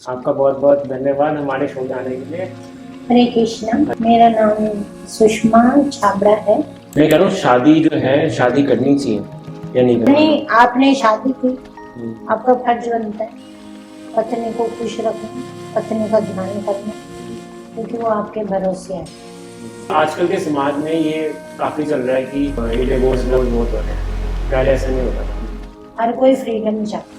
आपका बहुत बहुत धन्यवाद हमारे शो में आने के लिए। हरे कृष्णा। मेरा नाम सुषमा छाबड़ा है। मैं कह रहा हूँ शादी जो है शादी करनी चाहिए या नहीं करनी? नहीं, आपने शादी की, हम्म। आपका फर्ज बनता है पत्नी को खुश रखना, पत्नी का ध्यान करना, क्योंकि वो आपके भरोसे है। आजकल के समाज में ये काफी चल रहा है कि ये डिवोर्स बहुत हो रहे हैं, पहले ऐसा नहीं होता था। हर कोई फ्रीडम चाहता है,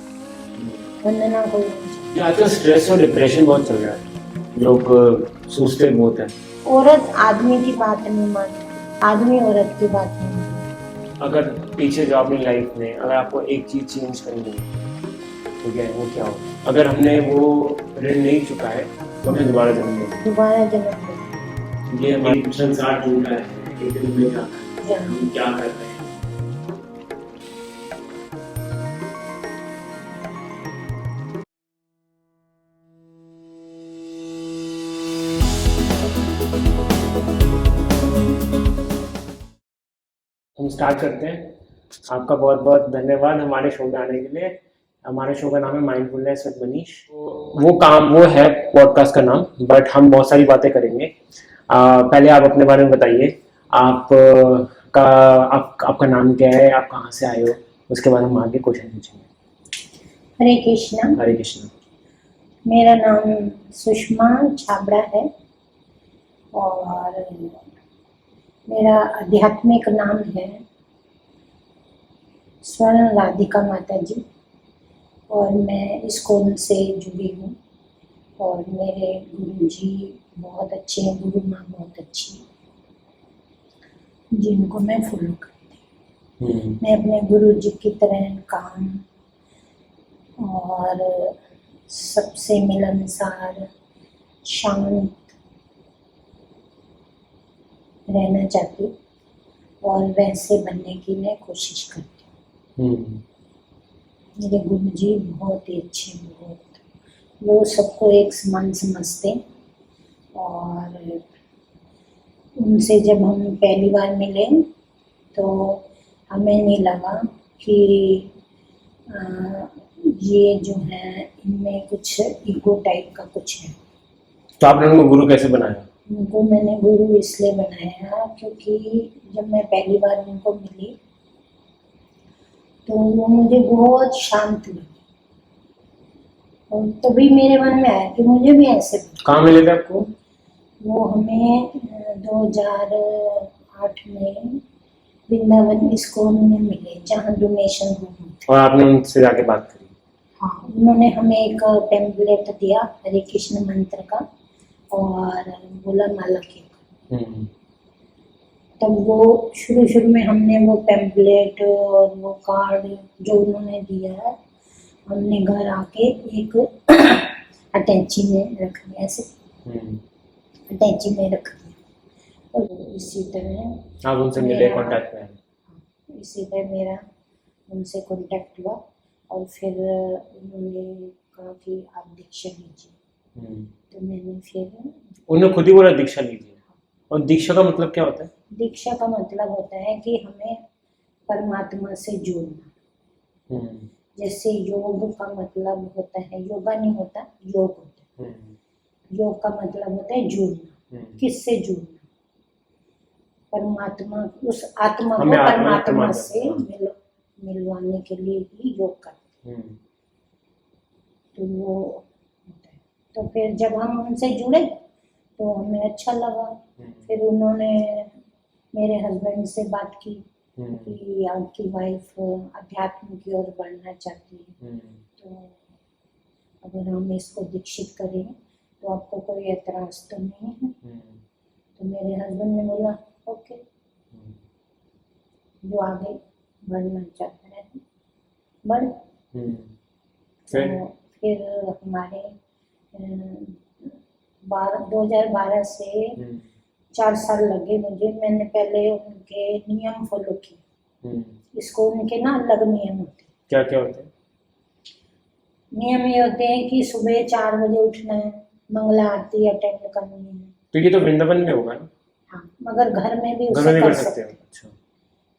वंदना कोई नहीं चाहता। ये आजकल स्ट्रेस और डिप्रेशन बहुत चल रहा है, लोग सोचते बहुत हैं। औरत आदमी की बात नहीं मानती, आदमी औरत की बात नहीं मानती। अगर पीछे जाओ अपनी लाइफ में, अगर आपको एक चीज चेंज करनी है, ठीक है, वो क्या हो? अगर हमने वो ऋण नहीं चुका है तो हमें दोबारा जन्म लेना है। दोबारा जन्म लेना ये हमारी संसार टूटा है, एक दिन में क्या है। हम क्या कर रहे हैं? हम स्टार्ट करते हैं। आपका बहुत बहुत धन्यवाद हमारे शो में आने के लिए। हमारे शो का नाम है माइंडफुलनेस विद मनीष। वो है पॉडकास्ट का नाम, बट हम बहुत सारी बातें करेंगे। पहले आप अपने बारे में बताइए। आप आपका नाम क्या है, आप कहाँ से आए हो, उसके बाद हम आगे क्वेश्चन पूछेंगे। हरे कृष्णा। हरे कृष्ण। मेरा नाम सुषमा छाबड़ा है और मेरा आध्यात्मिक नाम है स्वर्ण राधिका माता जी, और मैं इस्कॉन से जुड़ी हूँ। और मेरे गुरु जी बहुत अच्छे हैं, गुरु माँ बहुत अच्छी है, जिनको मैं फॉलो करती हूँ। मैं अपने गुरु जी की तरह काम और सबसे मिलनसार, शांत रहना चाहती हूँ, और वैसे बनने की मैं कोशिश करती हूँ। मेरे गुरु जी बहुत ही अच्छे, बहुत, वो सबको एक समान समझते हैं। और उनसे जब हम पहली बार मिले तो हमें नहीं लगा कि ये जो है इनमें कुछ ईगो टाइप का कुछ है। तो आपने उनको गुरु कैसे बनाया? उनको मैंने गुरु इसलिए बनाया क्योंकि जब मैं पहली बार उनको मिली तो वो मुझे बहुत शांत लगी, और तभी मेरे मन में आया कि मुझे भी ऐसे। कहाँ मिले थे आपको? वो हमें 2008 में वृंदावन इस्कॉन में मिले, जहाँ डोनेशन हुआ। और आपने उनसे जाके बात करी? हाँ, उन्होंने हमें एक टेम्पलेट दिया हरे कृष्ण मंत्र का, और बोला माला के। तब वो शुरू में हमने वो टेम्पलेट और वो कार्ड जो उन्होंने दिया है, हमने घर आके एक अटैची में रख दिया, ऐसे अटैची में रख दिया। और इसी तरह आप उनसे मिले, कांटेक्ट में आए? इसी तरह मेरा उनसे कांटेक्ट हुआ, और फिर उन्होंने कहा कि आप दीक्षा लीजिए। तो मैंने फिर, उन्होंने खुद ही बोला दीक्षा लीजिए। और दीक्षा का मतलब क्या होता है? दीक्षा का मतलब होता है कि हमें परमात्मा से जोड़ना। जैसे योग का मतलब होता है, योगा नहीं होता, योग होता है। योग का मतलब होता है जुड़ना। किससे जुड़ना? परमात्मा, उस आत्मा को परमात्मा से मिलवाने के लिए ही योग करते हैं। तो वो होता है। तो फिर जब हम उनसे जुड़े तो हमें अच्छा लगा। फिर उन्होंने मेरे हस्बैंड से बात की कि आपकी वाइफ अध्यात्म की ओर बढ़ना चाहती है, तो अगर हम इसको दीक्षित करें तो आपको कोई एतराज तो नहीं है? तो मेरे हस्बैंड ने बोला ओके, जो आगे बढ़ना चाहता है बढ़। तो फिर हमारे 2012 से 4 साल लगे मुझे। मैंने पहले उनके नियम फॉलो किए। इसको उनके ना अलग नियम होते हैं। क्या क्या होते हैं? नियम ये होते हैं कि सुबह 4 बजे उठना है, मंगला आरती अटेंड करनी है। तो ये तो वृंदावन में होगा ना? हाँ, मगर घर में भी घर में उसे कर कर सकते सकते हो? हैं। अच्छा।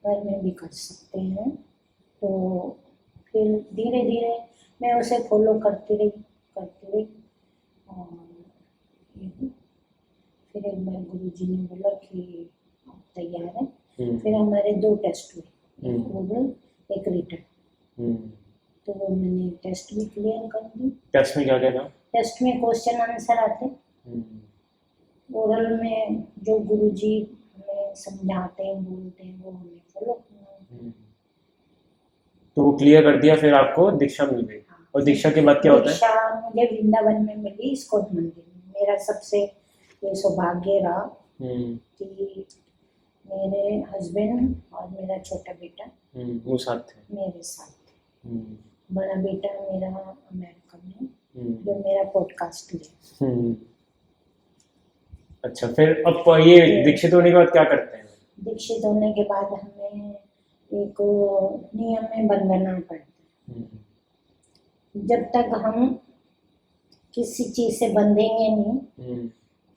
घर में भी कर सकते हैं। तो फिर धीरे धीरे मैं उसे फॉलो करती रही। गुरुजी ने बोला कि आप तैयार है। फिर हमारे 2 टेस्ट हुए, एक ओरल एक रिटन। तो वो मैंने टेस्ट भी क्लियर कर दी। टेस्ट में क्या क्या था? टेस्ट में क्वेश्चन आंसर आते, ओरल में जो गुरुजी हमें समझाते हैं बोलते हैं वो हमें फॉलो करना है। तो वो क्लियर कर दिया, फिर आपको दीक्षा मिल गई। और दीक्षा के बाद क्या होता है? दीक्षा मुझे वृंदावन में मिली, इस्कॉन मंदिर में। मेरा सबसे ये सौभाग्य रहा कि मेरे हस्बैंड और मेरा छोटा बेटा वो साथ थे, मेरे साथ थे। बड़ा बेटा मेरा अमेरिका में, जो मेरा पॉडकास्ट ले। अच्छा, फिर अब ये दीक्षित होने के बाद क्या करते हैं? दीक्षित होने के बाद हमें एक नियम में बंधना पड़ता है। जब तक हम किसी चीज से बंधेंगे नहीं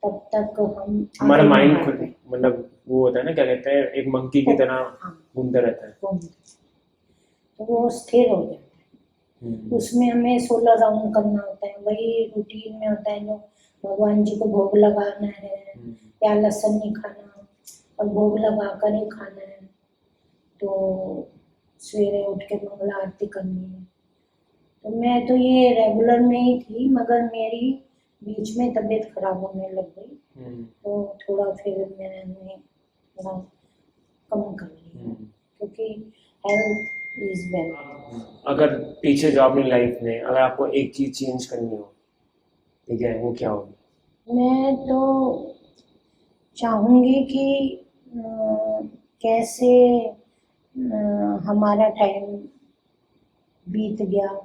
तब तक हम हमारा माइंड खुद मतलब वो होता है ना, क्या कहते हैं, एक मंकी की तरह घूमता रहता है, तो वो स्थिर हो जाता है। उसमें हमें 16 राउंड करना होता है, वही रूटीन में होता है जो भगवान जी को भोग लगाना है, या लहसुन नहीं खाना और भोग लगा कर ही खाना है। तो सवेरे उठ के मंगला आरती करनी है। तो मैं तो ये रेगुलर में ही थी, मगर मेरी बीच में तबीयत खराब होने लग गई। तो थोड़ा फिर मैंने थोड़ा कम कर लिया, क्योंकि हेल्थ इज वेल्थ। अगर पीछे जाओ अपनी लाइफ में, अगर आपको एक चीज चेंज करनी हो, ठीक है, वो क्या होगी? मैं तो चाहूँगी कि कैसे हमारा टाइम बीत गया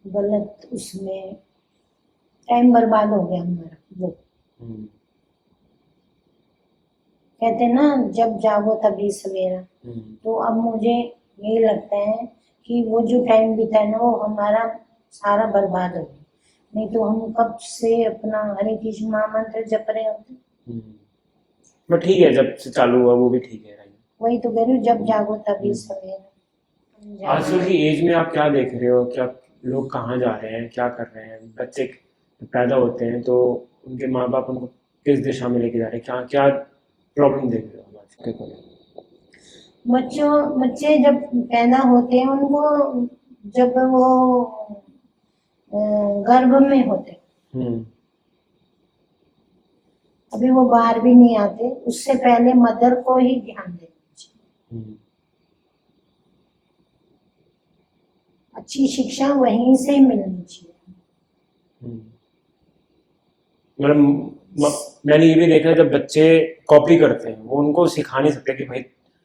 गलत, उसमें टाइम बर्बाद हो गया हमारा। वो कहते हैं ना, जब जागो तभी सवेरा। तो अब मुझे यही लगता है कि वो जो टाइम बीता है ना, वो हमारा सारा बर्बाद हो गया। नहीं तो हम कब से अपना हरे कृष्ण महामंत्र जप रहे होते। बट ठीक है, जब से चालू हुआ वो भी ठीक है। वही तो कह रही हूँ, जब जागो तभी सवेरा। आजकल की एज में आप क्या देख रहे हो, क्या लोग कहाँ जा रहे हैं, क्या कर रहे हैं? बच्चे पैदा होते हैं तो उनके माँ बाप उनको किस दिशा में लेके जा रहे हैं, क्या क्या प्रॉब्लम देख रहे हो आज के? बच्चे जब पैदा होते हैं, उनको जब वो गर्भ में होते, अभी वो बाहर भी नहीं आते, उससे पहले मदर को ही ध्यान देना चाहिए। अच्छी शिक्षा वहीं से मिलनी चाहिए। मतलब मैंने ये भी देखा है, जब बच्चे कॉपी करते हैं, वो उनको सिखा नहीं सकते कि भाई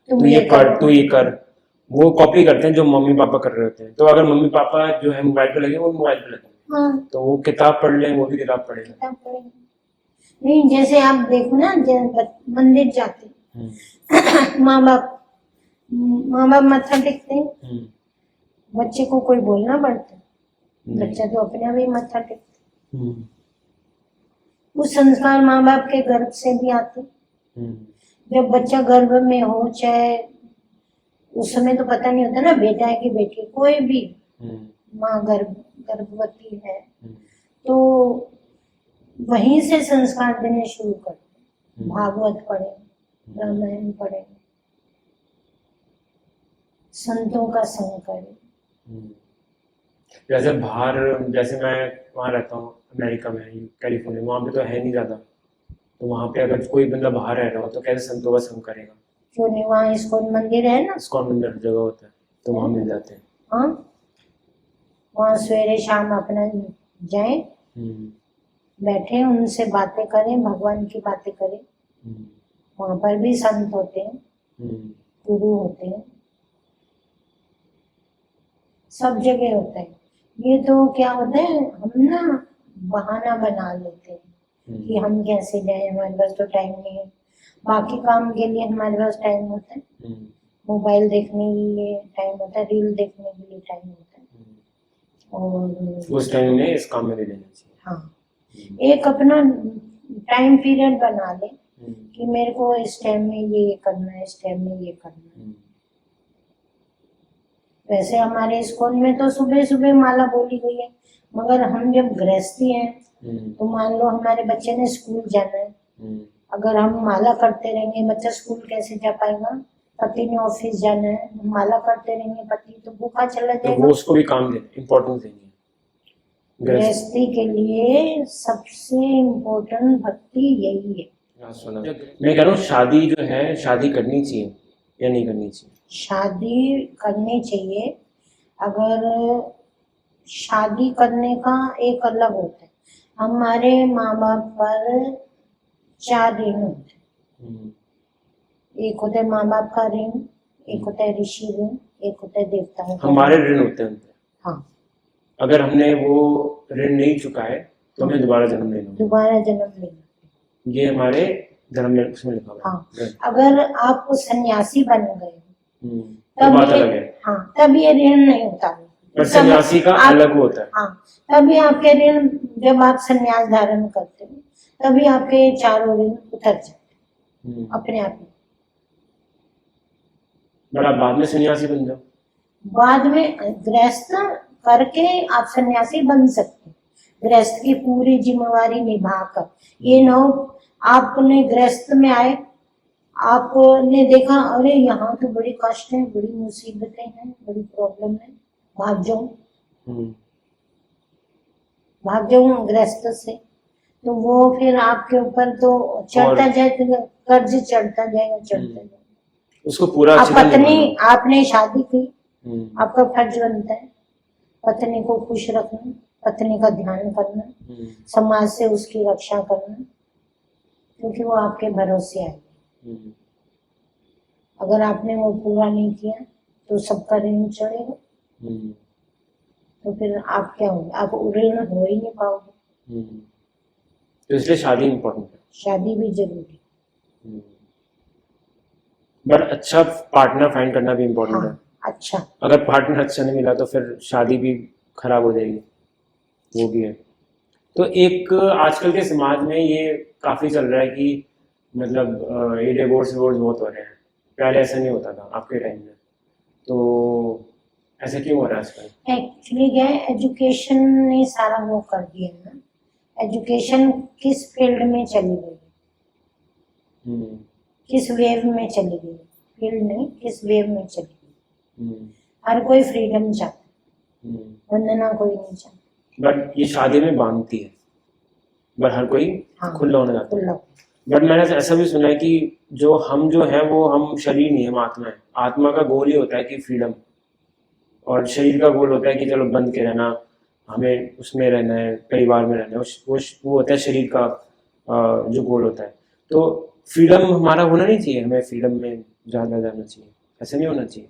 तू ये कर, तू ये कर। वो कॉपी करते हैं जो मम्मी पापा कर रहे होते हैं। तो अगर मम्मी पापा जो है मोबाइल पे लगे, वो मोबाइल पे लगे, तो वो किताब पढ़ लें, वो भी किताब पढ़ेगा। नहीं, जैसे आप देखो ना, मंदिर जाते माँ बाप मत्था टेकते हैं, बच्चे को कोई बोलना पड़ता है? बच्चा तो अपने आप ही मत्था टेकता। वो संस्कार माँ बाप के गर्भ से भी आते। जब बच्चा गर्भ में हो, चाहे उस समय तो पता नहीं होता ना बेटा है कि बेटी, कोई भी माँ गर्भवती है, तो वहीं से संस्कार देने शुरू करते। भागवत पढ़े, रामायण पढ़े, संतों का संग करें। जैसे बाहर, जैसे मैं वहाँ रहता हूँ अमेरिका में, कैलिफोर्निया, वहाँ पे तो है नहीं ज़्यादा। तो वहाँ पे अगर कोई बंदा बाहर रह रहा हो तो कैसे संतों का संग करेगा? क्यों नहीं, वहाँ इस्कॉन मंदिर है ना। इस्कॉन मंदिर जगह होता है तो वहाँ मिल जाते हैं। हाँ, वहाँ सवेरे शाम अपना जाए, बैठे, उनसे बातें करें, भगवान की बातें करें। वहाँ पर भी संत होते हैं, गुरु होते हैं, सब जगह होता है। ये तो क्या होता है, हम ना बहाना बना लेते हैं कि हम कैसे जाए, हमारे पास तो टाइम नहीं है। बाकी काम के लिए हमारे पास टाइम होता है, मोबाइल देखने के लिए टाइम होता है, रील देखने के लिए टाइम होता है, और उस टाइम में इस काम में दे देना चाहिए। हाँ, एक अपना टाइम पीरियड बना ले कि मेरे को इस टाइम में ये करना है, इस टाइम में ये करना है। वैसे हमारे स्कूल में तो सुबह सुबह माला बोली गई है, मगर हम जब गृहस्थी हैं तो मान लो हमारे बच्चे ने स्कूल जाना है, अगर हम माला करते रहेंगे, बच्चा स्कूल कैसे जा पाएगा? पति ने ऑफिस जाना है, माला करते रहेंगे, पति तो भूखा चला तो जाएगा। वो उसको भी काम दे, इम्पोर्टेंस देनी है गृहस्थ। गृहस्थी के लिए सबसे इम्पोर्टेंट भक्ति यही है। हाँ, सुना। मैं कह रहा हूँ शादी जो है, शादी करनी चाहिए या नहीं करनी चाहिए? शादी करनी चाहिए। अगर शादी करने का एक अलग होता है, हमारे माँ बाप पर 4 ऋण होते हैं। एक होता है माँ बाप का ऋण, एक होता है ऋषि ऋण, एक होता है देवताओं का हमारे ऋण। ऋण होते हैं उन पे। हाँ, अगर हमने वो ऋण नहीं चुकाए तो हमें दोबारा जन्म लेना होगा। दोबारा जन्म लेना। ये हमारे धर्म में उसमें लिखा हुआ है। हाँ, अगर आप सन्यासी बन गए तो तब बात ये, अलग है। हाँ, तब ये ऋण नहीं होता। पर सन्यासी का अलग होता है। हाँ, तभी आपके ऋण, जब आप सन्यास धारण करते हो तभी आपके 4 ऋण उतर जाते हैं अपने आप ही। पर आप बाद में सन्यासी बन जाओ। बाद में गृहस्थ करके आप सन्यासी बन सकते हैं, गृहस्थ की पूरी जिम्मेवारी निभाकर। ये न हो आपने गृहस्थ में आए, आपने देखा अरे यहाँ तो बड़ी कष्ट है, बड़ी मुसीबतें हैं, बड़ी प्रॉब्लम है, भाग जाऊं गृहस्थ से, तो वो फिर आपके ऊपर तो चढ़ता जाएगा, कर्ज चढ़ता जाएगा। उसको पूरा आप पत्नी, आपने शादी की, आपका फर्ज बनता है पत्नी को खुश रखना, पत्नी का ध्यान करना, समाज से उसकी रक्षा करना, क्योंकि वो आपके भरोसे आएगी। अगर आपने वो पूरा नहीं किया तो सबका ऋण चढ़ेगा, तो फिर आप क्या होंगे? आप ऋण हो ही नहीं पाओगे। तो इसलिए शादी इम्पोर्टेंट है। शादी भी जरूरी है। बट अच्छा पार्टनर फाइंड करना भी इम्पोर्टेंट है। अच्छा, अगर पार्टनर अच्छा नहीं मिला तो फिर शादी भी खराब हो जाएगी, वो भी है। तो एक आजकल के समाज में ये काफी चल रहा है कि मतलब ये डिवोर्स बहुत हो रहे हैं। पहले ऐसा नहीं होता था आपके टाइम में, तो ऐसा क्यों हो रहा है आजकल? एक्चुअली क्या है, एजुकेशन ने सारा वो कर दिया ना। एजुकेशन किस फील्ड में चली गई, किस वेव में चली गई, फील्ड नहीं, किस वेव में चली गई। हर कोई फ्रीडम चाहता है, वंदना कोई नहीं चाहता। बट ये शादी में बांधती है, बट हर कोई खुला होना चाहता है। बट मैंने ऐसा भी सुना है कि जो है वो हम शरीर नहीं, हम आत्मा है। आत्मा का गोल ही होता है कि फ्रीडम, और शरीर का गोल होता है कि चलो बंद के रहना, हमें उसमें रहना है, परिवार में रहना है। वो होता है शरीर का जो गोल होता है। तो फ्रीडम हमारा होना नहीं चाहिए, हमें फ्रीडम में ज़्यादा जाना चाहिए, ऐसा नहीं होना चाहिए,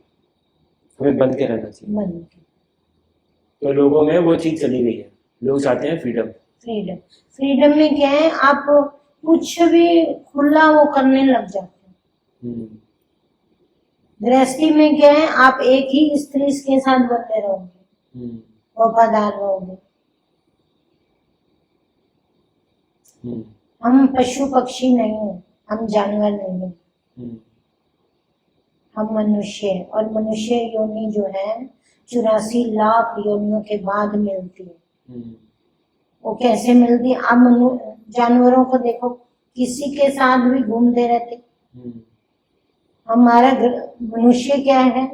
हमें बंद के रहना चाहिए। तो लोगों में वो चीज़ चली गई है, लोग चाहते हैं फ्रीडम। फ्रीडम में क्या है, आप कुछ भी खुला वो करने लग जाते हैं। गृहस्थी में क्या है, आप एक ही स्त्री के साथ बने रहोगे, वफादार रहोगे। हम पशु पक्षी नहीं है, हम जानवर नहीं है, हम मनुष्य है। और मनुष्य योनि जो है 84 लाख योनियों के बाद मिलती है। वो कैसे मिलती है? आप जानवरों को देखो, किसी के साथ भी घूमते रहते। हमारा मनुष्य क्या है,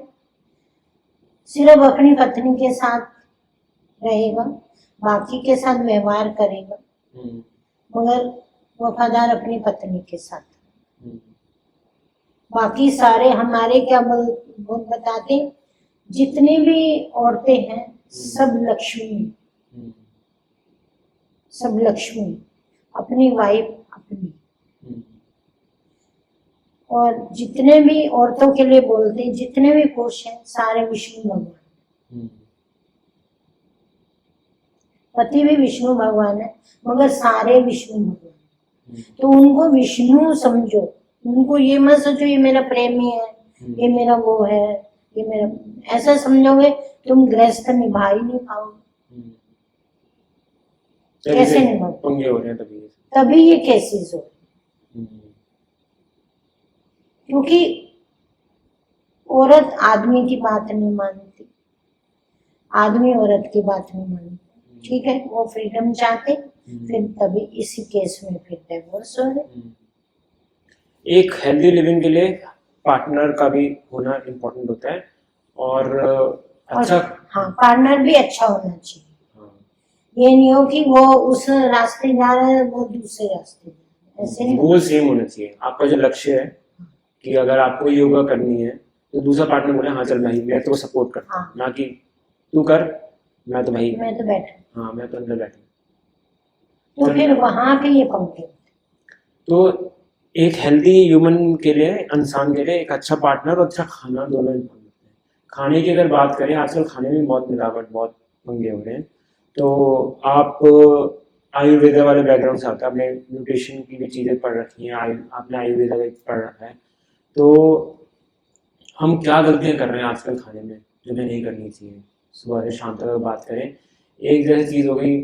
सिर्फ अपनी पत्नी के साथ रहेगा, बाकी के साथ व्यवहार करेगा, मगर वफादार अपनी पत्नी के साथ। बाकी सारे हमारे क्या बताते, जितनी भी औरतें हैं सब लक्ष्मी, सब लक्ष्मी, अपनी वाइफ अपनी। और जितने भी औरतों के लिए बोलते हैं, जितने भी पुरुष हैं सारे विष्णु भगवान। पति भी विष्णु भगवान है, मगर सारे विष्णु भगवान। तो उनको विष्णु समझो, उनको ये मत सोचो ये मेरा प्रेमी है, ये मेरा वो है, ये मेरा, ऐसा समझोगे तुम गृहस्थ निभा ही नहीं पाओगे। कैसे निभाओगे? तभी ये केसेस हो, क्योंकि औरत आदमी की बात नहीं मानती, आदमी औरत की बात नहीं मानती। ठीक है, वो फ्रीडम चाहते, फिर तभी इसी केस में फिर डिवोर्स हो गए। एक हेल्दी लिविंग के लिए पार्टनर का भी होना इम्पोर्टेंट होता है, और अच्छा। हाँ, पार्टनर भी अच्छा होना चाहिए। हाँ, ये नहीं हो कि वो उस रास्ते जा रहा है, वो दूसरे रास्ते जा रहा है, ऐसे नहीं। गोल सेम होना चाहिए। आपका जो लक्ष्य है कि अगर आपको योगा करनी है तो दूसरा पार्टनर बोले हाँ चल भाई मैं तो सपोर्ट करता हूँ, हाँ, ना कि तू कर मैं तो भाई मैं तो बैठा। हाँ मैं तो अंदर बैठा। तो फिर वहां पे ये पंक्ति। तो एक हेल्दी ह्यूमन के लिए, इंसान के लिए एक अच्छा पार्टनर और अच्छा खाना दोनों इम्पोर्टेंट होते हैं। खाने की अगर बात करें, आजकल खाने में बहुत मिलावट, बहुत पंगे हो रहे हैं। तो आप आयुर्वेदा वाले बैकग्राउंड से आते हैं, आपने न्यूट्रिशन की भी चीज़ें पढ़ रखी हैं, आपने आयुर्वेदा भी पढ़ रखा है। तो हम क्या गलतियां कर रहे हैं आजकल खाने में जो हमें नहीं करनी चाहिए? सुबह से शाम तक अगर बात करें, एक जैसी चीज़ हो गई,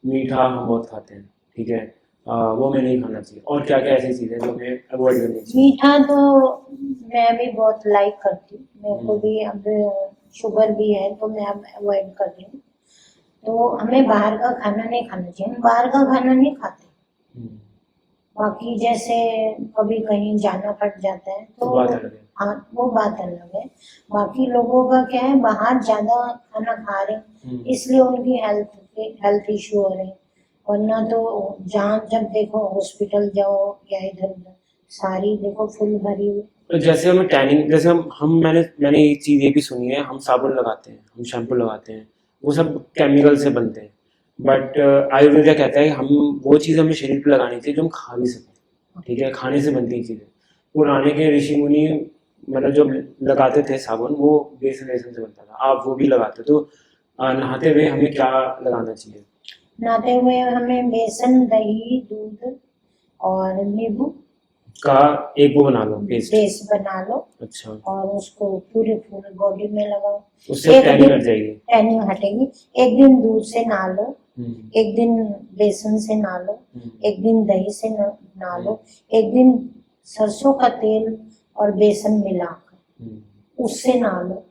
मीठा हम बहुत खाते हैं, ठीक है, वो हमें नहीं खाना चाहिए। और क्या क्या ऐसी चीज़ें जो हमें अवॉइड करनी चाहिए? मीठा तो मैं भी बहुत लाइक करती हूँ, मेरे को भी अब शुगर भी है तो मैं अब अवॉइड कर रही हूँ। तो हमें बाहर का खाना नहीं खाना चाहिए, हम बाहर का खाना नहीं खाते। हम्म, बाकी जैसे कभी कहीं जाना पड़ जाता है तो तो बात अलग है। हाँ, वो बात अलग है। बाकी लोगों का क्या है, बाहर ज्यादा खाना खा रहे हैं इसलिए उनकी हेल्थ इशू हो रहे हैं। वरना तो जहाँ जब देखो हॉस्पिटल जाओ या इधर उधर सारी देखो फुल भरी हुई। तो जैसे हमें टैनिंग, जैसे हम मैंने एक चीज़ ये भी सुनी है, हम साबुन लगाते हैं, हम शैम्पू लगाते हैं, वो सब केमिकल से बनते हैं। बट आयुर्वेदा कहता है हम वो चीज़ हमें शरीर पे लगानी चाहिए जो हम खा भी सकें, ठीक है, खाने से बनती चीज़ें। पुराने के ऋषि मुनि मतलब जो लगाते थे साबुन, वो बेसन वेसन से बनता था, आप वो भी लगाते हो। तो नहाते हुए हमें क्या लगाना चाहिए? नहाते हुए हमें बेसन, दही, दूध और नींबू का एक वो बना लो, पेस्ट। पेस्ट बना लो अच्छा, और उसको पूरे पूरे बॉडी में लगाओ। उससे एक टैनिंग दिन हट जाएगी। टैनिंग हटेगी। एक दिन दूध से नहा लो, हम्म, एक दिन बेसन से नहा लो, हम्म, एक दिन दही से नहा लो, एक दिन सरसों का तेल और बेसन मिलाकर हम्म, उससे नहा लो।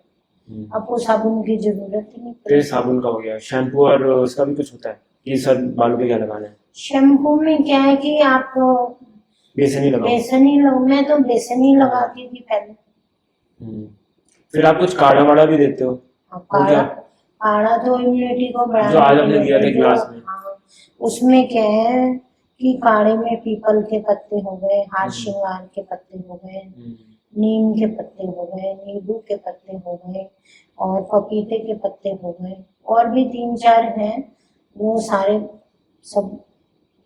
आपको साबुन की जरूरत ही नहीं फिर पड़ेगी। साबुन का हो गया। शैम्पू और उसका भी कुछ होता है कि सर बालों पे क्या लगाना है? शैम्पू में क्या है कि आप बेसन ही लगाओ। बेसन ही लो, मैं तो बेसन ही लगाती थी पहले। फिर आप कुछ काढ़ा वाढ़ा भी देते हो? हाँ, वो काढ़ा क्या? काढ़ा तो इम्यूनिटी को जो बढ़ाने आज के हमने लिए दिया था जो गिलास में। हाँ, उसमें क्या है कि काढ़े में पीपल के पत्ते हो गए, हाथ श्रृंगार के पत्ते हो गए, नीम के पत्ते हो गए, नींबू के पत्ते हो गए और पपीते के पत्ते हो गए, और भी 3-4 हैं। वो सारे सब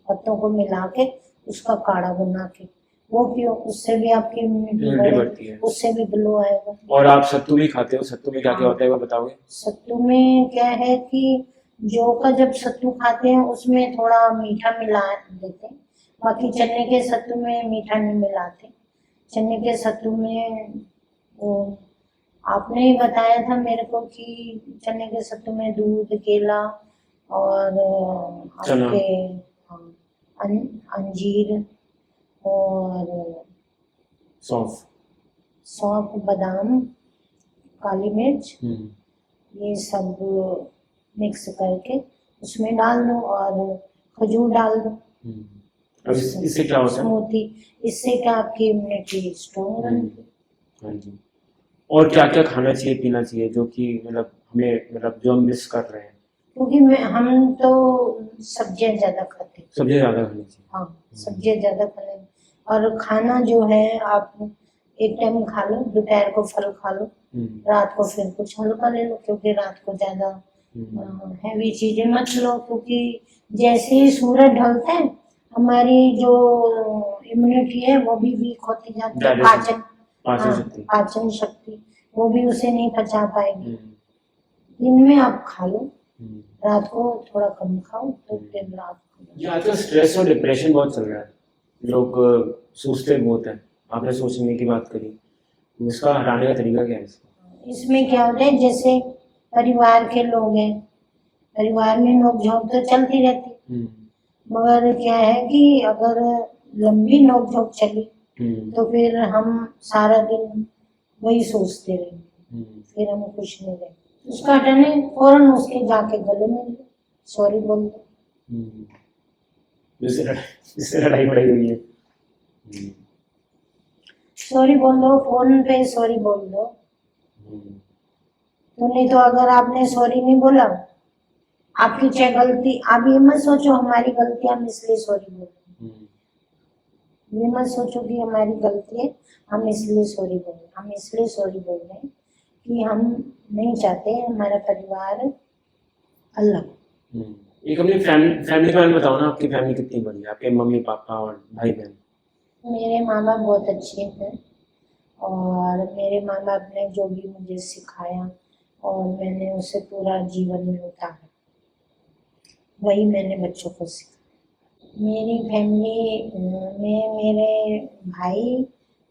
पत्तों को मिला के उसका काढ़ा बना के वो पियो, उससे भी आपकी इम्यूनिटी इम्यूनिटी बढ़ती बढ़ेगी, है। उससे भी ग्लो आएगा। और आप सत्तू भी खाते हो? सत्तू में क्या क्या होता है वो बताओगे? सत्तू में क्या है कि जौ का जब सत्तू खाते हैं उसमें थोड़ा मीठा मिला देते हैं, बाकी चने के सत्तू में मीठा नहीं मिलाते। चने के सत्तू में वो आपने ही बताया था मेरे को कि चने के सत्तू में दूध, केला और चना। आपके अंजीर और सौंफ। सौंफ, बादाम, काली मिर्च, ये सब मिक्स करके उसमें डाल दो और खजूर डाल दो। अब इससे क्या होता है? स्मूथी, इससे क्या आपकी इम्यूनिटी स्ट्रॉन्ग रहेगी। हाँ जी। और क्या क्या खाना चाहिए पीना चाहिए जो कि मतलब हमें, मतलब जो हम मिस कर रहे हैं? क्योंकि हम तो सब्जियां ज्यादा खाते हैं। सब्जियां ज्यादा खानी चाहिए। हाँ, सब्जियां ज्यादा खाने और खाना जो है आप एक टाइम खा लो, दोपहर को फल खा लो, रात को फिर कुछ हल्का ले लो, क्योंकि रात को ज्यादा हैवी चीजें मत लो, क्योंकि जैसे ही सूरज ढलता है हमारी जो इम्यूनिटी है वो भी वीक होती जाती है। पाचन शक्ति वो भी उसे नहीं पचा पाएगी। दिन में आप खा लो, रात को थोड़ा कम खाओ, तो फिर रात को। ये आजकल स्ट्रेस और डिप्रेशन बहुत चल रहा है, लोग सोचते बहुत हैं। आपने सोचने की बात करी, इसका हटाने का तरीका क्या है? इसमें क्या होता है, जैसे परिवार के लोग हैं, परिवार में नोक-झोंक तो चलती रहती, मगर क्या है कि अगर लंबी नोक-झोंक चली तो फिर हम सारा दिन वही सोचते रहेंगे, फिर हम खुश नहीं रहेंगे। उसका हटाने फौरन उसके जाके गले मिल लो, सॉरी बोल दो। जिससे लड़ाई बड़ाई हुई है। सॉरी बोल दो, फोन पे सॉरी बोल दो। तो नहीं तो अगर आपने सॉरी नहीं बोला, आपकी चाहे गलती, आप ये मत सोचो हमारी गलती हम इसलिए सॉरी बोल रहे हैं। ये मत सोचो कि हमारी गलती है हम इसलिए सॉरी बोल रहे हैं। हम इसलिए सॉरी बोल रहे हैं कि हम नहीं चाहते हमारा परिवार अलग। एक अपनी फैमिली प्लान बताओ ना, आपकी फैमिली कितनी बड़ी है, आपके मम्मी पापा और भाई बहन? मेरे माँ बाप बहुत अच्छे हैं और मेरे माँ बाप ने जो भी मुझे सिखाया और मैंने उसे पूरा जीवन में उतारा, वही मैंने बच्चों को सिखाया। मेरी फैमिली में मेरे भाई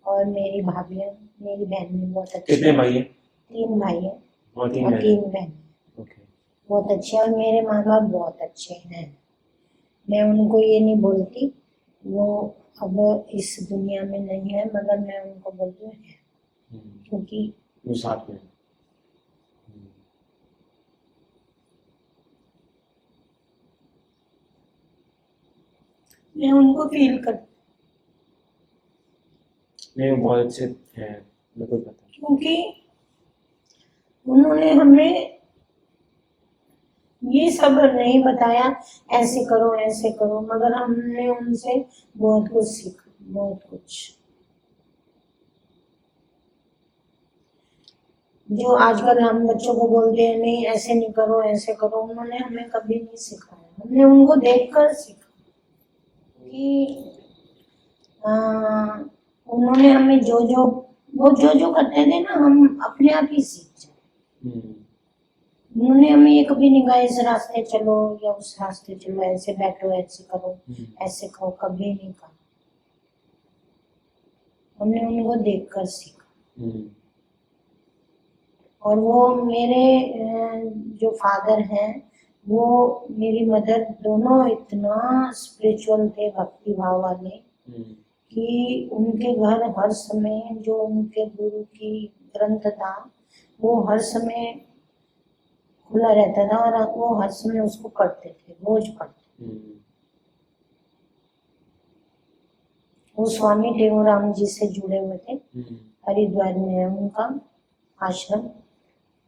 और मेरी भाभियाँ, मेरी बहन भी बहुत अच्छी। कितने भाई हैं? 3 भाई हैं और 3 बहन। ओके। बहुत अच्छे, और मेरे माँ बाप बहुत अच्छे हैं। मैं उनको ये नहीं बोलती वो अब इस दुनिया में नहीं है, मगर मैं उनको बोलती हूँ है, क्योंकि वो साथ में। मैं उनको फील करती, नहीं वो बहुत अच्छे हैं, मेरे को पता है। क्योंकि उन्होंने हमें ये सब नहीं बताया ऐसे करो ऐसे करो, मगर हमने उनसे बहुत कुछ सीखा, बहुत कुछ। जो आजकल हम बच्चों को बोलते हैं नहीं ऐसे नहीं करो ऐसे करो, उन्होंने हमें कभी नहीं सिखाया, हमने उनको देखकर सीखा कि उन्होंने हमें जो जो करते थे ना, हम अपने आप ही सीख जाए। उन्होंने हमें ये कभी नहीं कहा इस रास्ते चलो या उस रास्ते चलो, ऐसे बैठो ऐसे करो ऐसे खाओ, कभी नहीं कहा। हमने उनको देखकर सीखा। और वो मेरे जो फादर हैं, वो मेरी मदर, दोनों इतना स्पिरिचुअल थे, भक्ति भाव वाले, कि उनके घर हर समय जो उनके गुरु की ग्रंथ था वो हर समय खुला रहता था और वो हर समय उसको पढ़ते थे, रोज पढ़ते। वो स्वामी टेऊराम जी से जुड़े हुए थे, हरिद्वार में है उनका आश्रम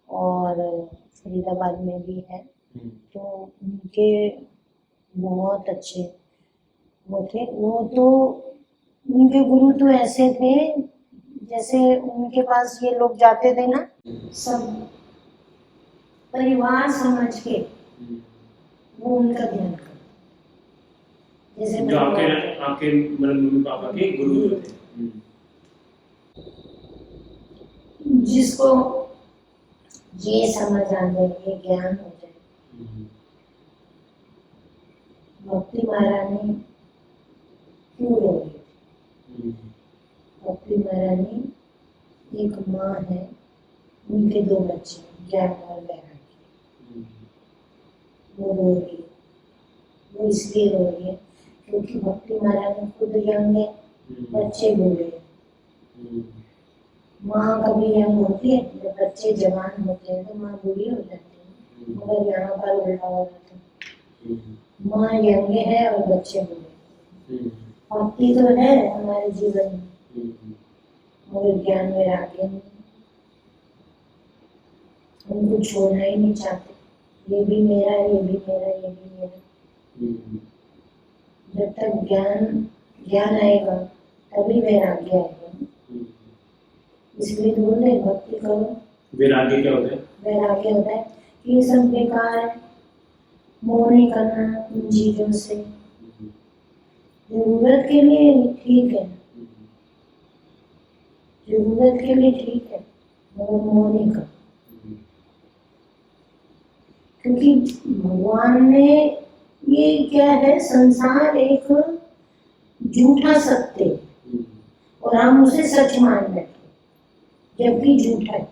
और फरीदाबाद में भी है। तो उनके बहुत अच्छे वो थे। वो तो उनके गुरु तो ऐसे थे जैसे उनके पास ये लोग जाते थे ना, सब परिवार समझ के वो उनका ध्यान करते, जैसे जो आपके मतलब मम्मी पापा के गुरु थे। जिसको ये समझ आ जाए, ये ज्ञान हो जाए। भक्ति महारानी क्यों रो रही? भक्ति महारानी एक माँ है, उनके 2 बच्चे ज्ञान और वैराग्य। वो रो रही है, वो इसलिए रो रही है क्योंकि भक्ति महारानी खुद यंग है, बच्चे बूढ़े हैं। माँ कभी यंग होती है, जब बच्चे जवान होते हैं तो माँ बूढ़ी हो जाती है, मगर यहाँ पर उल्टा हो जाता है, माँ यंग है और बच्चे बूढ़े। भक्ति तो है हमारे जीवन में, मगर ज्ञान वैराग्य नहीं, उनको छोड़ना ही नहीं चाहते। ये भी मेरा, ये भी मेरा, ये भी मेरा। जब तक ज्ञान आएगा तभी वैराग्य आएगा। इसलिए बोले भक्ति करो। वैराग्य क्या होता है? वैराग्य होता है कि ये सब बेकार है, मोह नहीं करना इन चीजों से, जरूरत के लिए ठीक है, जरूरत के लिए ठीक है, मगर मोह नहीं करना। क्योंकि भगवान ने ये क्या है, संसार एक झूठा सत्य और हम उसे सच मान बैठे, जबकि झूठा है।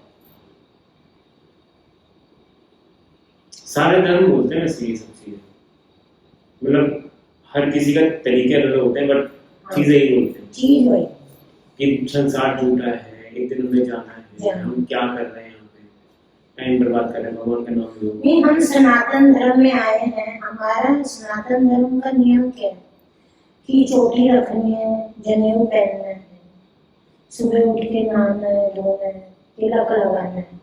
सारे धर्म बोलते हैं वैसे ये सब चीजें, मतलब हर किसी का तरीके अलग होते हैं, बट चीजें ही बोलते हैं। चीज वही कि संसार झूठा है, एक दिन हमें जाना है, हम क्या कर रहे हैं यहाँ पे, टाइम बर्बाद कर रहे हैं, भगवान का नाम लो। नहीं, हम सनातन धर्म में आए हैं। हमारा सनातन धर्म का नियम क्या है कि चोटी रखनी है, जनेऊ पहनना है, सुबह उठ के नहाना है, धोना है, तिलक लगाना है।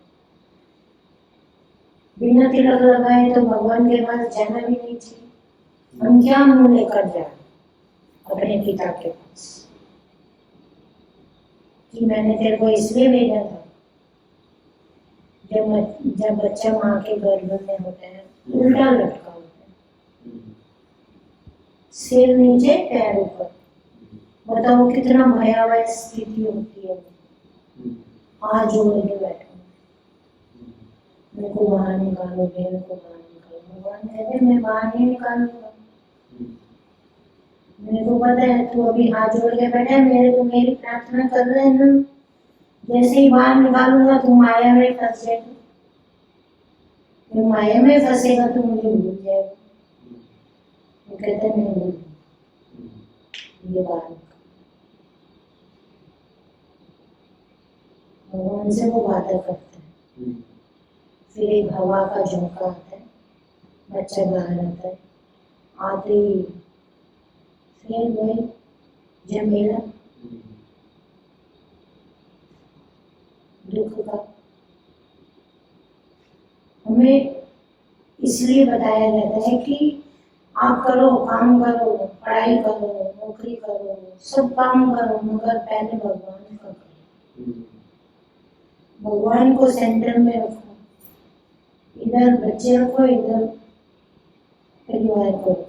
बिना तिलक लगाए तो भगवान के पास जाना भी नहीं चाहिए। हम क्या मुंह लेकर जाए अपने पिता के पास कि मैंने तेरे को इसलिए भेजा था। जब बच्चा माँ के गर्भ में होता है उल्टा लटका होता है, सिर नीचे पैर ऊपर। बताओ कितना भयावह स्थिति होती है। हाथ जोड़ के बैठो, मेरे को बाहर निकालो, मेरे को बाहर निकालो। भगवान कहते मैं बाहर नहीं निकालूंगा। मेरे को पता है तू अभी हाथ जोड़ के बैठा है, मेरे को मेरी प्रार्थना कर रहे हैं ना। जैसे ही बाहर निकालूंगा तू माया में फंस जाएगा। माया में फंसेगा तो मुझे भूल जाएगा। वो कहते नहीं भूल, ये बात भगवान से वो बातें करते हैं। फिर एक हवा का झोंका आता है, बच्चा बाहर आता है। आते ही फिर वही झमेला दुख का। हमें इसलिए बताया जाता है कि आप करो, काम करो, पढ़ाई करो, नौकरी करो, सब काम करो, मगर पहले भगवान का करो। भगवान को सेंटर में रखो। इधर बच्चे रखो, इधर परिवार को रखो।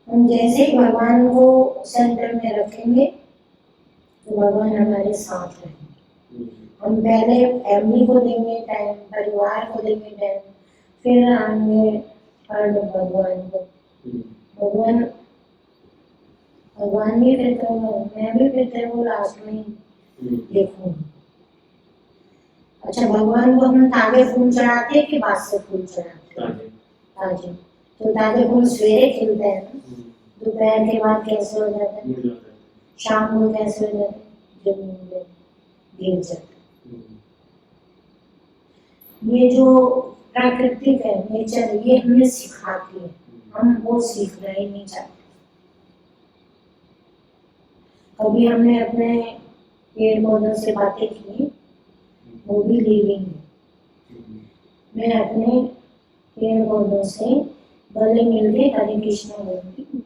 हम जैसे ही भगवान को सेंटर में रखेंगे तो भगवान हमारे साथ रहेंगे। हम पहले फैमिली को देंगे टाइम, परिवार को देंगे टाइम, फिर आएंगे भगवान को। भगवान भी फिर कहूँगा, मैं भी फिर तेरे को लास्ट में देखूंगा। अच्छा, भगवान को हम ताजे फूल चढ़ाते हैं कि बाद से फूल चढ़ाते हैं? ताजे। तो ताजे फूल सवेरे खिलते हैं ना, दोपहर के बाद कैसे हो जाते हैं, शाम को कैसे हो जाते हैं, जब गिर जाते। ये जो प्राकृतिक है, नेचर, ये हमें सिखाती है। हम वो सीखना ही नहीं चाहते। कभी हमने अपने पेड़ पौधों से बातें की, वो भी लिविंग है। मैं अपने पेड़ पौधों से गले मिलके हरे कृष्णा बोलती हूँ।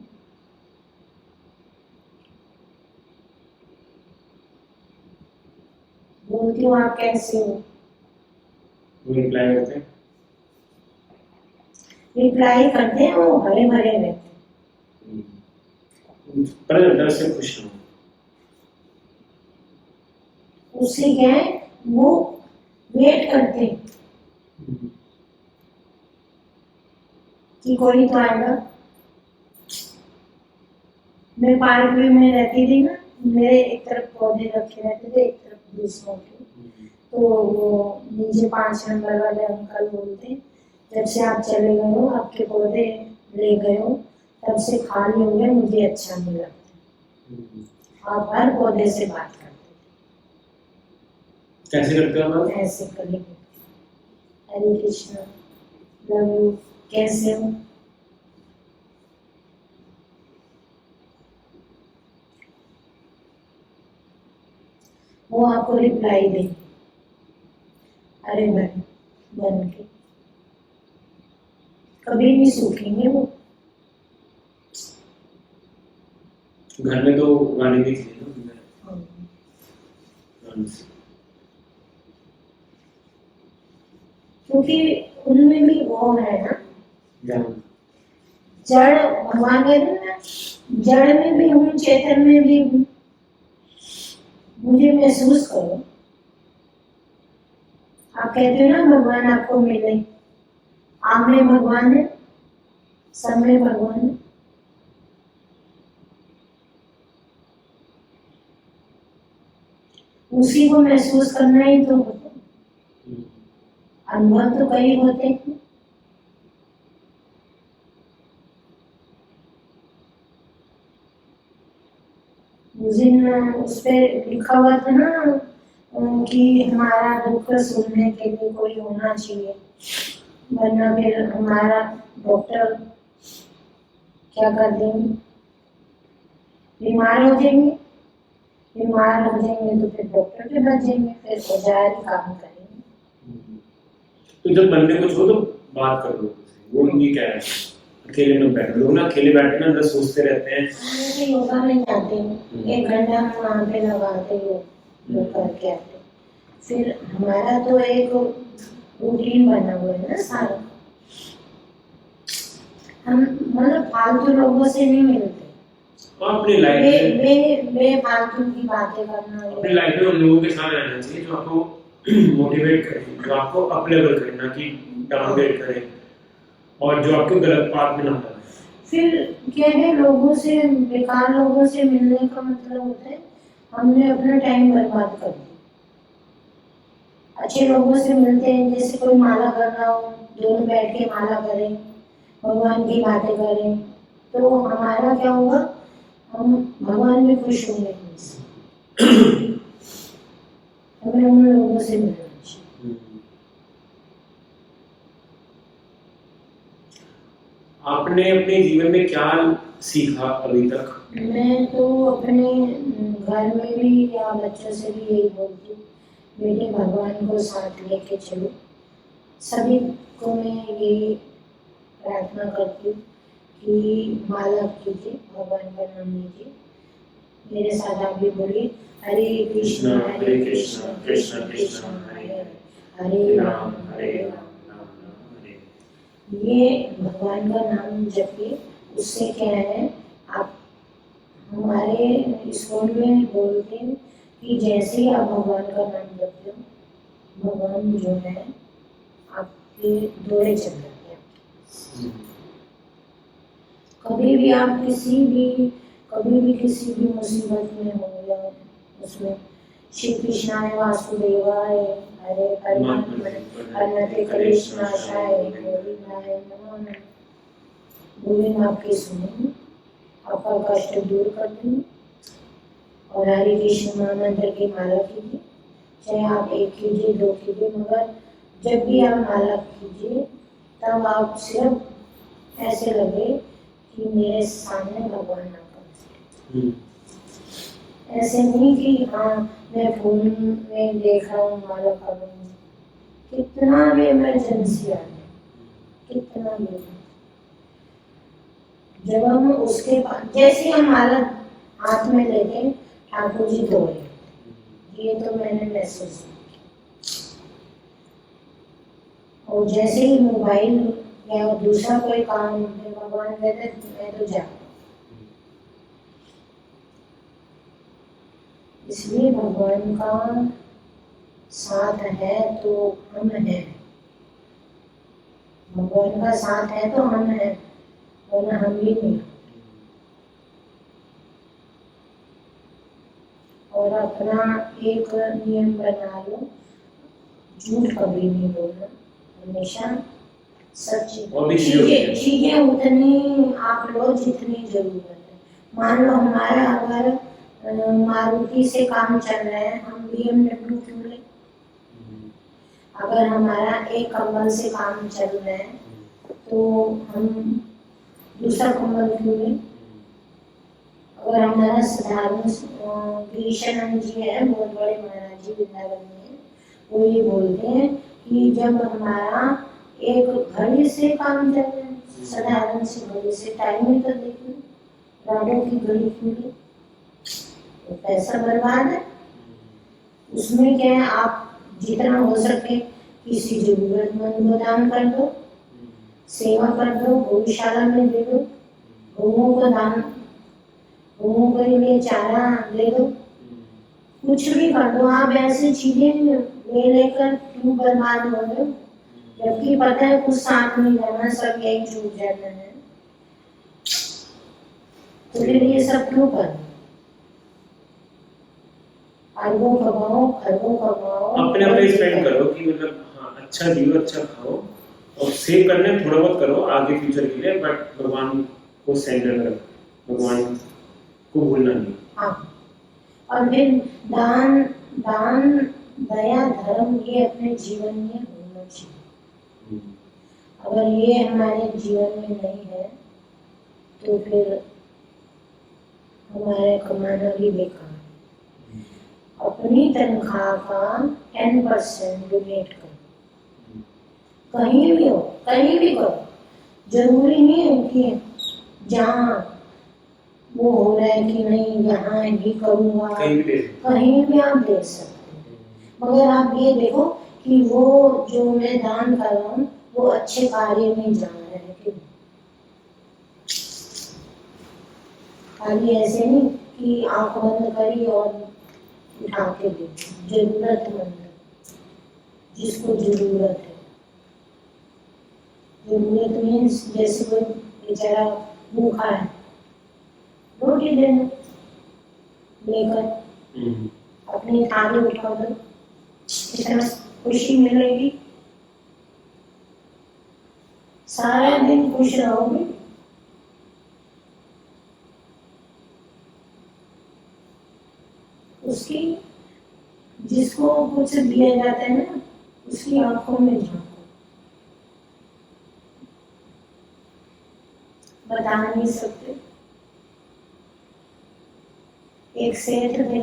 बोलती हूँ आप कैसे हो, रिप्लाई करते हैं। रिप्लाई करते हैं, वो हरे भरे रहते हैं। पर अंदर से खुश हो। उससे क्या है, वो वेट करते हैं कि कोई तो आएगा। मैं पार्क में रहती थी ना, मेरे एक तरफ पौधे रखे रहते थे, एक तरफ दूसरों के। तो वो नीचे 5 नंबर वाले अंकल बोलते, जब से आप चले गए हो, आपके पौधे ले गए हो, तब से खाली हो गए, मुझे अच्छा नहीं लगता। आप हर पौधे से बात करते। कैसे करते हो आप? ऐसे करेंगे, हरे कृष्णा, लव यू, कैसे हो? वो आपको रिप्लाई दे, अरे बन के। कभी नहीं सूखेंगे वो। घर में तो गाने भी थे ना, क्योंकि उनमें भी वो है ना, जड़। भगवान कहते हैं ना, जड़ में भी हूँ, चेतन में भी हूँ, मुझे महसूस करो। आप कहते हो ना भगवान आपको मिले, आप में भगवान है, सब में भगवान है। उसी को महसूस करना ही तो होता है। अनुभव तो कई होते हैं। उस दिन उस पे लिखा हुआ था ना कि हमारा दुख सुनने के लिए कोई होना चाहिए, वरना फिर हमारा डॉक्टर क्या कर देंगे, बीमार हो जाएंगे। बीमार हो जाएंगे तो फिर डॉक्टर के पास जाएंगे, फिर बाजार ही काम करेंगे। तो जब बनने को छोड़ो तो बात कर लो, वो ये क्या है, अकेले में बैठो, लोग ना अकेले बैठे ना बस सोचते रहते हैं। मुझे योगा नहीं आते, 1 घंटा हम वहाँ पे लगाते हो योग करके आते। फिर हमारा तो एक रूटीन बना हुआ है ना सारा, हम मतलब फालतू लोगों से नहीं मिलते, अपनी लाइफ में बेफालतू की बातें करना, अपनी लाइफ में उन लोगों के साथ रहना चाहिए जो आपको मोटिवेट करें, जो आपको अप लेवल करें, ना कि डाउनग्रेड करें, और जो आपको गलत पाथ में ना डालें। फिर क्या है, लोगों से, बेकार लोगों से मिलने का मतलब होता है हमने अपना टाइम बर्बाद कर दिया। अच्छे लोगों से मिलते हैं, जैसे कोई माला कर रहा हो, दोनों बैठ के माला करें, भगवान की बातें करें, तो हमारा क्या होगा, हम भगवान भी खुश होंगे हमसे। हमें उन लोगों से मिलना चाहिए। आपने अपने जीवन में क्या सीखा अभी तक? मैं तो अपने घर में भी या बच्चों से भी यही बोलती हूँ, बेटे भगवान को साथ लेके चलो। सभी को मैं यही प्रार्थना करती हूँ कि माला कीजिए, भगवान का नाम लीजिए। मेरे साथ आप भी बोलिए, हरे कृष्णा कृष्ण कृष्ण हरे हरे, हरे राम राम राम हरे। ये भगवान का नाम जपिए, उससे क्या है, आप हमारे स्कूल में बोलते हैं कि जैसे ही आप भगवान का नाम जपते हो, भगवान जो है आपके दौड़े चल जाते हैं। कभी भी आप कभी भी किसी भी मुसीबत में हो या उसमें, श्री कृष्णाय वासुदेवाय हरे परमात्मने प्रणते क्लेशनाशाय गोविंदाय नमो नमः। गोविंद आपकी सुनेंगे, आपका कष्ट दूर कर देंगे। और हरे कृष्ण महामंत्र की माला कीजिए, चाहे आप 1 कीजिए 2 कीजिए, मगर जब भी आप माला कीजिए तब आप सिर्फ ऐसे लगे कि मेरे सामने भगवान आकर। ऐसे नहीं कि हाँ मैं फोन में देख रहा हूँ माला करूँगी, कितना भी इमरजेंसी आ जाए, कितना भी, जब हम उसके बाद जैसे हम माला हाथ में लेते हैं, ठाकुर जी दौड़े, ये तो मैंने महसूस किया। और जैसे ही मोबाइल या दूसरा कोई काम भगवान कहते मैं तो जा, इसलिए भगवान का साथ है तो हम हैं, भगवान का साथ है तो हम हैं, वरना हम भी नहीं। और अपना एक नियम बना लो, झूठ कभी नहीं बोलना, हमेशा सच। चीजें उतनी आप लो जितनी जरूरत है। मान लो हमारा अगर मारुति से काम चल रहा है, हम BMW क्यों लें? अगर हमारा एक कंबल से काम चल रहा है तो हम दूसरा कंबल क्यों लें? अगर हमारा साधारण गिरीशानंद जी है, बहुत बड़े महाराज जी वृंदावन में, वो ये बोलते हैं कि जब हमारा एक घड़ी से काम चल रहा है, साधारण से घड़ी से, टाइम में तो देखो, राडो की घड़ी क्यों ले? तो पैसा बर्बाद है। उसमें क्या है, आप जितना हो सके किसी जरूरतमंद को दान कर दो, सेवा कर दो, गौशाला में दे दो, गौओं को दान, गौओं के लिए चारा दे दो, कुछ भी कर दो। आप ऐसी चीजें ले लेकर क्यों बर्बाद हो रहे हो, जबकि पता है कुछ साथ में जाना, सब यही छूट जाना है, तो फिर ये सब क्यों कर? खरगों कमाओ, अपने अपने स्पेंड करो कि मतलब हाँ अच्छा जियो, अच्छा खाओ, और सेव करने थोड़ा बहुत करो आगे फ्यूचर के लिए, बट भगवान को सेंटर में रखो, भगवान को भूलना नहीं। हाँ, और फिर दान दान दया धर्म ये अपने जीवन में होना चाहिए। अगर ये हमारे जीवन में नहीं है तो फिर हमारे कमाना भी बेकार है। अपनी तनख्वाह का 10% डोनेट करो। कहीं भी हो, कहीं भी करो। जरूरी नहीं है कि जहाँ वो हो रहा है कि नहीं यहाँ ही करूँगा, कहीं भी आप दे सकते हैं। मगर आप ये देखो कि वो जो मैं दान कर रहा हूँ वो अच्छे कार्य में जा रहा है कि नहीं। खाली ऐसे नहीं कि आंख बंद करी और उठा के दे। जरूरतमंद, जिसको जरूरत है। जरूरत मीन्स जैसे कोई बेचारा भूखा है, रोटी देना लेकर अपनी थाली उठा दो, इतना खुशी मिलेगी, सारा दिन खुश रहोगे। उसकी जिसको कुछ दिया जाता है ना उसकी आंखों में झांको। बता नहीं सकते। एक सेठ थे,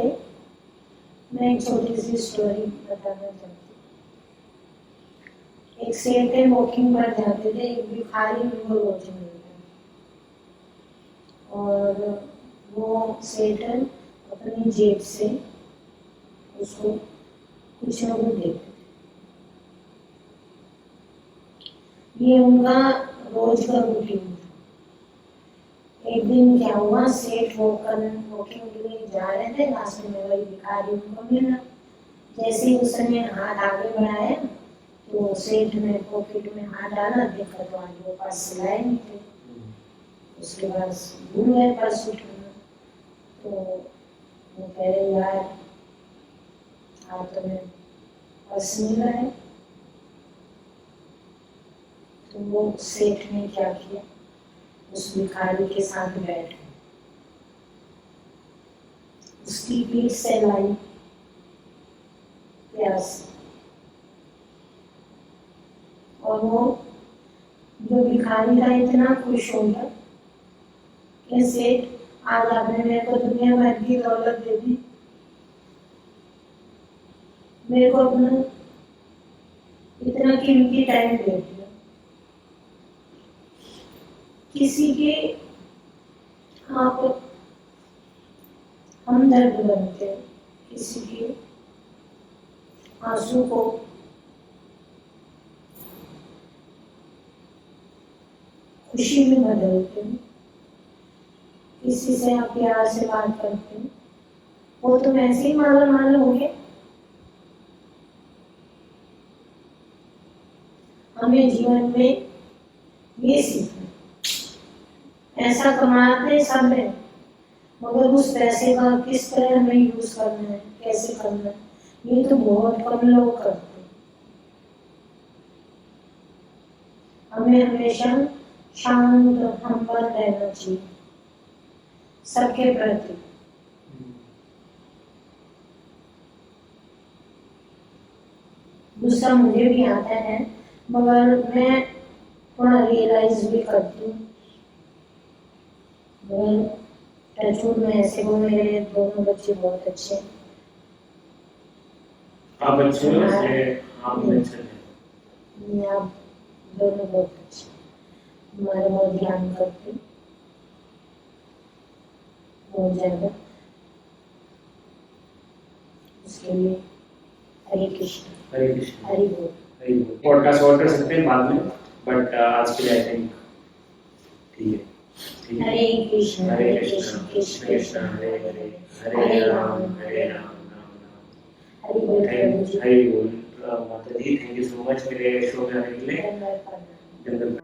मैं एक छोटी सी स्टोरी बताना चाहती हूँ। एक सेठ थे, वॉकिंग पर जाते थे, एक भिखारी उनको रोज मिलता और वो सेठ अपनी जेब से उसको कुछ न कुछ देते थे। ये उनका रोज का रूटीन था। एक दिन क्या हुआ, सेठ वॉकिंग के लिए जा रहे थे, रास्ते में वही भिखारी उनको मिला। जैसे ही उसने हाथ आगे बढ़ाया तो सेठ ने पॉकेट में हाथ डाला, देखा तो आज वो पास सिलाए नहीं थे। उसके बाद भूल गए पर्स उठाना। तो वो कह रहे यार आप तो मैं पर्स मिल रहा है। तो वो सेठ ने क्या किया, उस भिखारी के साथ बैठ गए, उसकी पीठ से लाई प्यास, और वो जो भिखारी था इतना खुश हो गया कि सेठ आज आपने मेरे को दुनिया भर की दौलत दे दी, मेरे को अपना इतना कीमती टाइम दे दिया। किसी के आप हमदर्द बनते, किसी के आंसू को खुशी में बदलते हैं, किसी से आप प्यार से बात करते हैं, वो तो वैसे ही मालूम हो गया। हमें जीवन में ये सीखना, ऐसा कमाते सब है, मगर उस पैसे का किस तरह हमें यूज करना है, कैसे करना है, ये तो बहुत कम लोग करते हैं। हमें हमेशा शांत हम्बल रहना चाहिए सबके प्रति। गुस्सा मुझे भी आता है, मगर मैं थोड़ा रियलाइज भी करती हूँ। मगर टचवुड में ऐसे को मेरे दोनों बच्चे बहुत अच्छे हैं। आप अच्छे हो? आप अच्छे हैं। आप दोनों बहुत अच्छे, हमारा बहुत ध्यान करते, बहुत ज्यादा। उसके लिए हरे कृष्ण, हरे कृष्ण, हरि बोल। हरि बोल। पॉडकास्ट और कर सकते हैं बाद में, बट आज के लिए आई थिंक ठीक है। हरे कृष्ण, हरे कृष्ण, कृष्ण कृष्ण, हरे हरे, हरे राम, हरे राम, राम राम। हरि बोल। हरि बोल। माता जी, थैंक यू सो मच मेरे शो में आने के लिए। धन्यवाद। जंगल